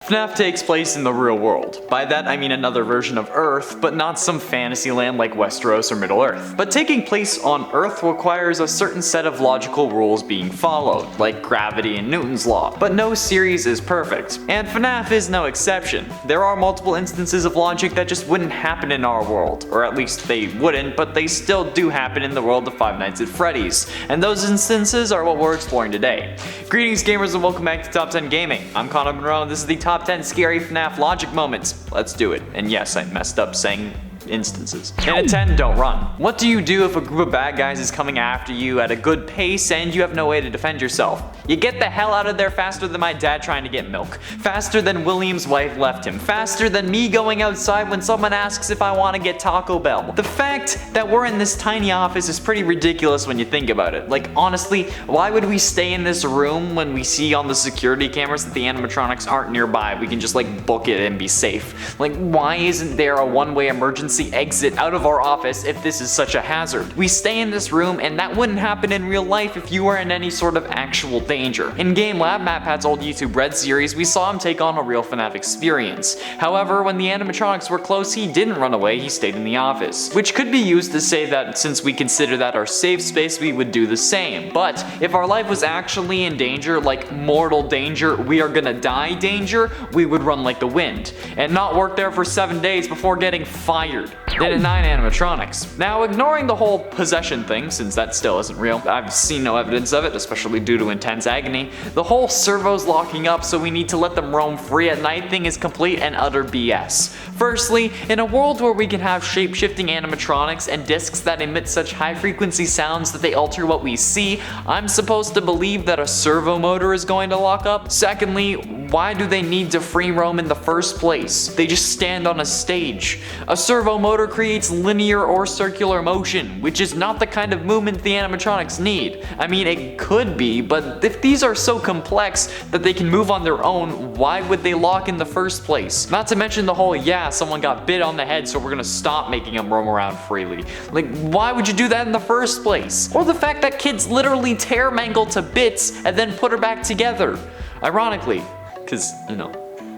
FNAF takes place in the real world. By that I mean another version of Earth, but not some fantasy land like Westeros or Middle-earth. But taking place on Earth requires a certain set of logical rules being followed, like gravity and Newton's law. But no series is perfect, and FNAF is no exception. There are multiple instances of logic that just wouldn't happen in our world, or at least they wouldn't, but they still do happen in the world of Five Nights at Freddy's, and those instances are what we're exploring today. Greetings gamers and welcome back to Top 10 Gaming. I'm Connor Monroe and this is the Top 10 Scary FNAF Logic Moments. Let's do it. And yes, I messed up saying instances. And at 10, don't run. What do you do if a group of bad guys is coming after you at a good pace and you have no way to defend yourself? You get the hell out of there faster than my dad trying to get milk, faster than William's wife left him, faster than me going outside when someone asks if I want to get Taco Bell. The fact that we're in this tiny office is pretty ridiculous when you think about it. Like, honestly, why would we stay in this room when we see on the security cameras that the animatronics aren't nearby? We can just like book it and be safe. Like, why isn't there a one-way emergency exit out of our office if this is such a hazard? We stay in this room and that wouldn't happen in real life if you were in any sort of actual danger. In Game Lab, MatPat's old YouTube Red series, we saw him take on a real FNAF experience. However, when the animatronics were close, he didn't run away, he stayed in the office. Which could be used to say that since we consider that our safe space, we would do the same. But if our life was actually in danger, like mortal danger, we are gonna die danger, we would run like the wind. And not work there for 7 days before getting fired. Then at 9, animatronics. Now, ignoring the whole possession thing, since that still isn't real, I've seen no evidence of it, especially due to intense agony, the whole servos locking up so we need to let them roam free at night thing is complete and utter BS. Firstly, in a world where we can have shape-shifting animatronics and discs that emit such high-frequency sounds that they alter what we see, I'm supposed to believe that a servo motor is going to lock up? Secondly, why do they need to free roam in the first place? They just stand on a stage. A servo motor creates linear or circular motion, which is not the kind of movement the animatronics need. I mean, it could be, but if these are so complex that they can move on their own, why would they lock in the first place? Not to mention the whole, yeah, someone got bit on the head so we're gonna stop making them roam around freely. Like, why would you do that in the first place? Or the fact that kids literally tear Mangle to bits and then put her back together. Ironically, because, you know,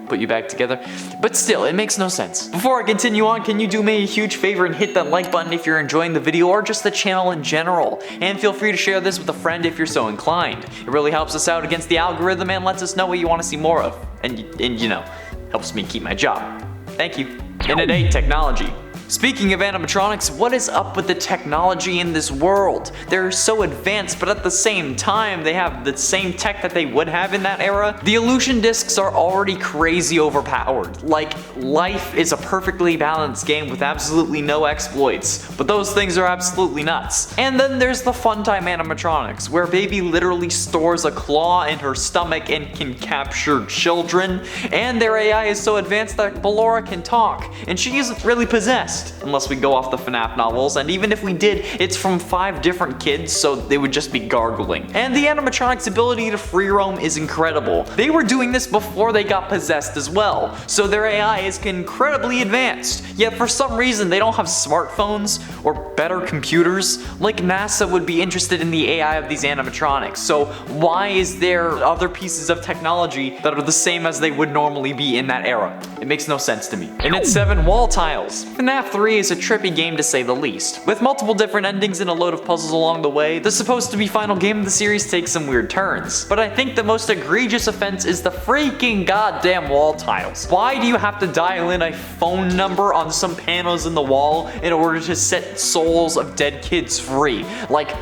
put you back together. But still, it makes no sense. Before I continue on, can you do me a huge favor and hit that like button if you're enjoying the video or just the channel in general? And feel free to share this with a friend if you're so inclined. It really helps us out against the algorithm and lets us know what you want to see more of. And you know, helps me keep my job. Thank you. And at 8, technology. Speaking of animatronics, what is up with the technology in this world? They're so advanced, but at the same time, they have the same tech that they would have in that era. The illusion discs are already crazy overpowered. Like, life is a perfectly balanced game with absolutely no exploits, but those things are absolutely nuts. And then there's the Funtime animatronics, where Baby literally stores a claw in her stomach and can capture children, and their AI is so advanced that Ballora can talk, and she isn't really possessed. Unless we go off the FNAF novels, and even if we did, it's from 5 different kids, so they would just be gargling. And the animatronics' ability to free roam is incredible. They were doing this before they got possessed as well, so their AI is incredibly advanced. Yet for some reason they don't have smartphones or better computers. Like, NASA would be interested in the AI of these animatronics, so why is there other pieces of technology that are the same as they would normally be in that era? It makes no sense to me. And at 7, wall tiles. FNAF 3 is a trippy game to say the least. With multiple different endings and a load of puzzles along the way, the supposed to be final game of the series takes some weird turns. But I think the most egregious offense is the freaking goddamn wall tiles. Why do you have to dial in a phone number on some panels in the wall in order to set souls of dead kids free? Like,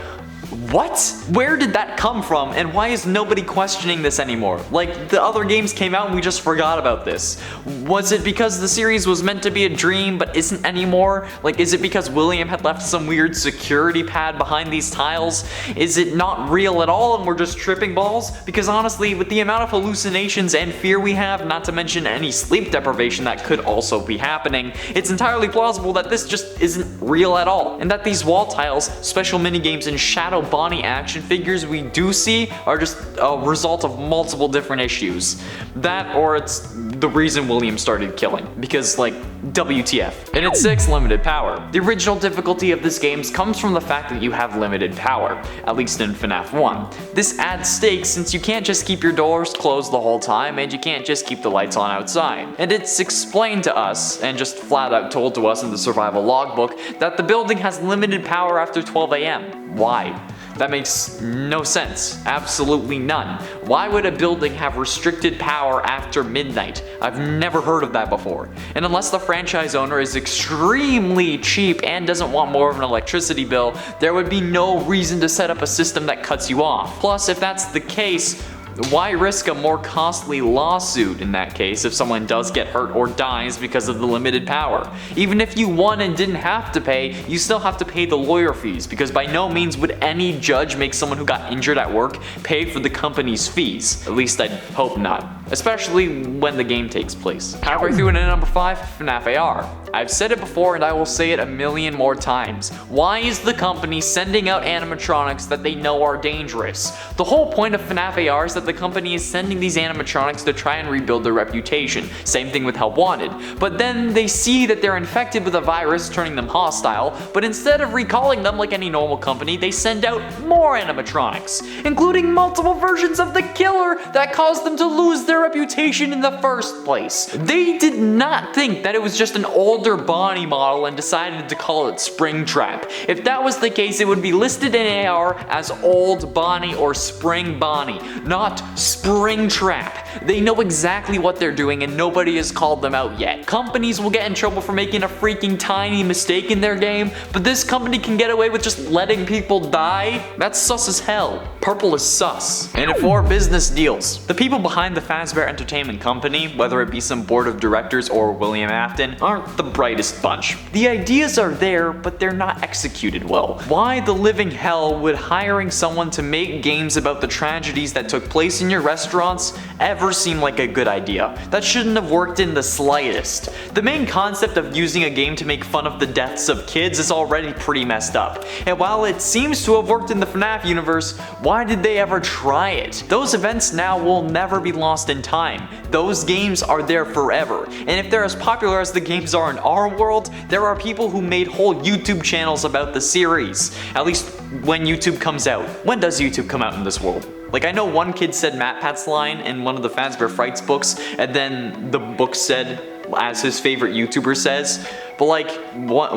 what? Where did that come from, and why is nobody questioning this anymore? Like, the other games came out and we just forgot about this. Was it because the series was meant to be a dream but isn't anymore? Like, is it because William had left some weird security pad behind these tiles? Is it not real at all and we're just tripping balls? Because honestly, with the amount of hallucinations and fear we have, not to mention any sleep deprivation that could also be happening, it's entirely plausible that this just isn't real at all, and that these wall tiles, special minigames, and shadow Bonnie action figures we do see are just a result of multiple different issues. That, or it's the reason William started killing, because like, WTF. And at 6, limited power. The original difficulty of this game comes from the fact that you have limited power, at least in FNAF 1. This adds stakes since you can't just keep your doors closed the whole time and you can't just keep the lights on outside. And it's explained to us, and just flat out told to us in the survival logbook, that the building has limited power after 12 AM. Why? That makes no sense. Absolutely none. Why would a building have restricted power after midnight? I've never heard of that before. And unless the franchise owner is extremely cheap and doesn't want more of an electricity bill, there would be no reason to set up a system that cuts you off. Plus, if that's the case, why risk a more costly lawsuit in that case if someone does get hurt or dies because of the limited power? Even if you won and didn't have to pay, you still have to pay the lawyer fees, because by no means would any judge make someone who got injured at work pay for the company's fees. At least I'd hope not. Especially when the game takes place. Halfway through into number 5, FNAF AR. I've said it before and I will say it a million more times. Why is the company sending out animatronics that they know are dangerous? The whole point of FNAF AR is that the company is sending these animatronics to try and rebuild their reputation. Same thing with Help Wanted. But then they see that they're infected with a virus turning them hostile, but instead of recalling them like any normal company, they send out more animatronics, including multiple versions of the killer that caused them to lose their reputation in the first place. They did not think that it was just an older Bonnie model and decided to call it Springtrap. If that was the case, it would be listed in AR as Old Bonnie or Spring Bonnie, not Springtrap. They know exactly what they're doing and nobody has called them out yet. Companies will get in trouble for making a freaking tiny mistake in their game, but this company can get away with just letting people die? That's sus as hell. Purple is sus. And for business deals, the people behind the Fazbear Entertainment Company, whether it be some board of directors or William Afton, aren't the brightest bunch. The ideas are there, but they're not executed well. Why the living hell would hiring someone to make games about the tragedies that took place in your restaurants ever seem like a good idea? That shouldn't have worked in the slightest. The main concept of using a game to make fun of the deaths of kids is already pretty messed up. And while it seems to have worked in the FNAF universe, why did they ever try it? Those events now will never be lost in time. Those games are there forever. And if they're as popular as the games are in our world, there are people who made whole YouTube channels about the series. At least when YouTube comes out. When does YouTube come out in this world? Like, I know one kid said MatPat's line in one of the Fazbear Frights books, and then the book said, as his favorite YouTuber says, but like,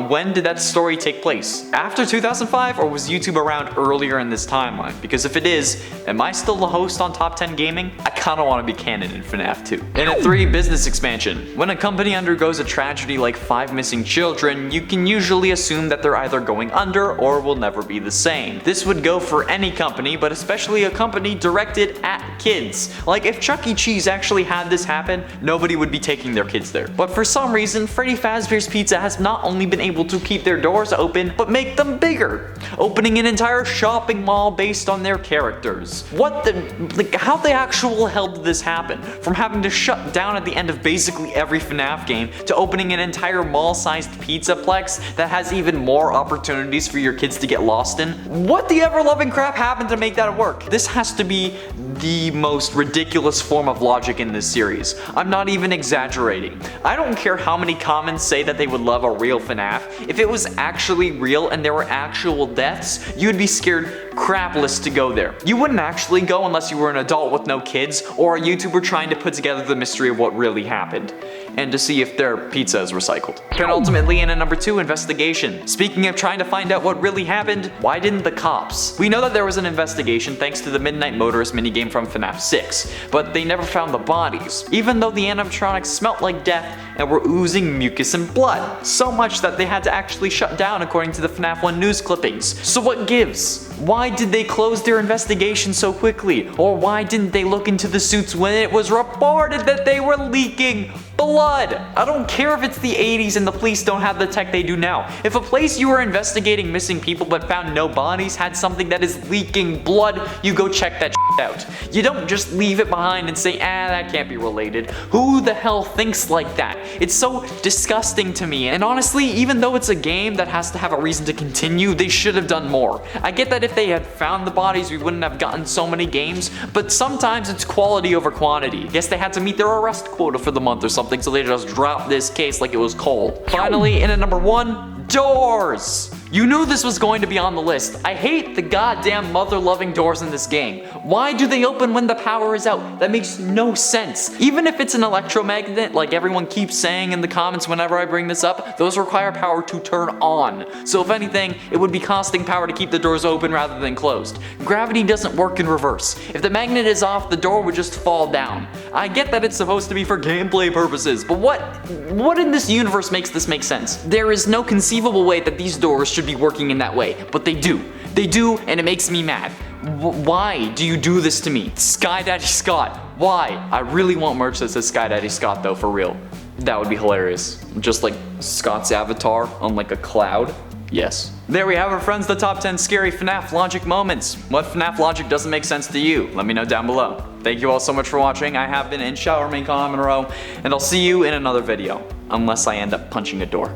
when did that story take place? After 2005, or was YouTube around earlier in this timeline? Because if it is, am I still the host on Top 10 Gaming? I kinda wanna be canon in FNAF 2. And at 3, business expansion. When a company undergoes a tragedy like 5 missing children, you can usually assume that they're either going under or will never be the same. This would go for any company, but especially a company directed at kids. Like, if Chuck E. Cheese actually had this happen, nobody would be taking their kids there. But for some reason, Freddy Fazbear's Pizza has not only been able to keep their doors open, but make them bigger, opening an entire shopping mall based on their characters. What the, like, how the actual hell did this happen? From having to shut down at the end of basically every FNAF game, to opening an entire mall-sized pizzaplex that has even more opportunities for your kids to get lost in? What the ever-loving crap happened to make that work? This has to be the most ridiculous form of logic in this series. I'm not even exaggerating. I don't care how many comments say that they would love a real FNAF. If it was actually real and there were actual deaths, you'd be scared crapless to go there. You wouldn't actually go unless you were an adult with no kids or a YouTuber trying to put together the mystery of what really happened and to see if their pizza is recycled. Penultimately, in a number 2, investigation. Speaking of trying to find out what really happened, why didn't the cops? We know that there was an investigation thanks to the Midnight Motorist minigame from FNAF 6, but they never found the bodies, even though the animatronics smelt like death and were oozing mucus and blood. So much that they had to actually shut down according to the FNAF 1 news clippings. So what gives? Why did they close their investigation so quickly? Or why didn't they look into the suits when it was reported that they were leaking blood? I don't care if it's the 80s and the police don't have the tech they do now. If a place you were investigating missing people but found no bodies had something that is leaking blood, you go check that shit. out. You don't just leave it behind and say, that can't be related. Who the hell thinks like that? It's so disgusting to me, and honestly, even though it's a game that has to have a reason to continue, they should have done more. I get that if they had found the bodies, we wouldn't have gotten so many games, but sometimes it's quality over quantity. Guess they had to meet their arrest quota for the month or something, so they just dropped this case like it was cold. Finally, in at number 1, doors! You knew this was going to be on the list. I hate the goddamn mother-loving doors in this game. Why do they open when the power is out? That makes no sense. Even if it's an electromagnet, like everyone keeps saying in the comments whenever I bring this up, those require power to turn on. So if anything, it would be costing power to keep the doors open rather than closed. Gravity doesn't work in reverse. If the magnet is off, the door would just fall down. I get that it's supposed to be for gameplay purposes, but what in this universe makes this make sense? There is no conceivable way that these doors should be working in that way, but they do. They do, and it makes me mad. Why do you do this to me? Sky Daddy Scott, why? I really want merch that says Sky Daddy Scott though, for real. That would be hilarious. Just like Scott's avatar on like a cloud. Yes. There we have it, friends, the top 10 scary FNAF Logic moments. What FNAF logic doesn't make sense to you? Let me know down below. Thank you all so much for watching. I have been in Shower Main Monroe, and I'll see you in another video. Unless I end up punching a door.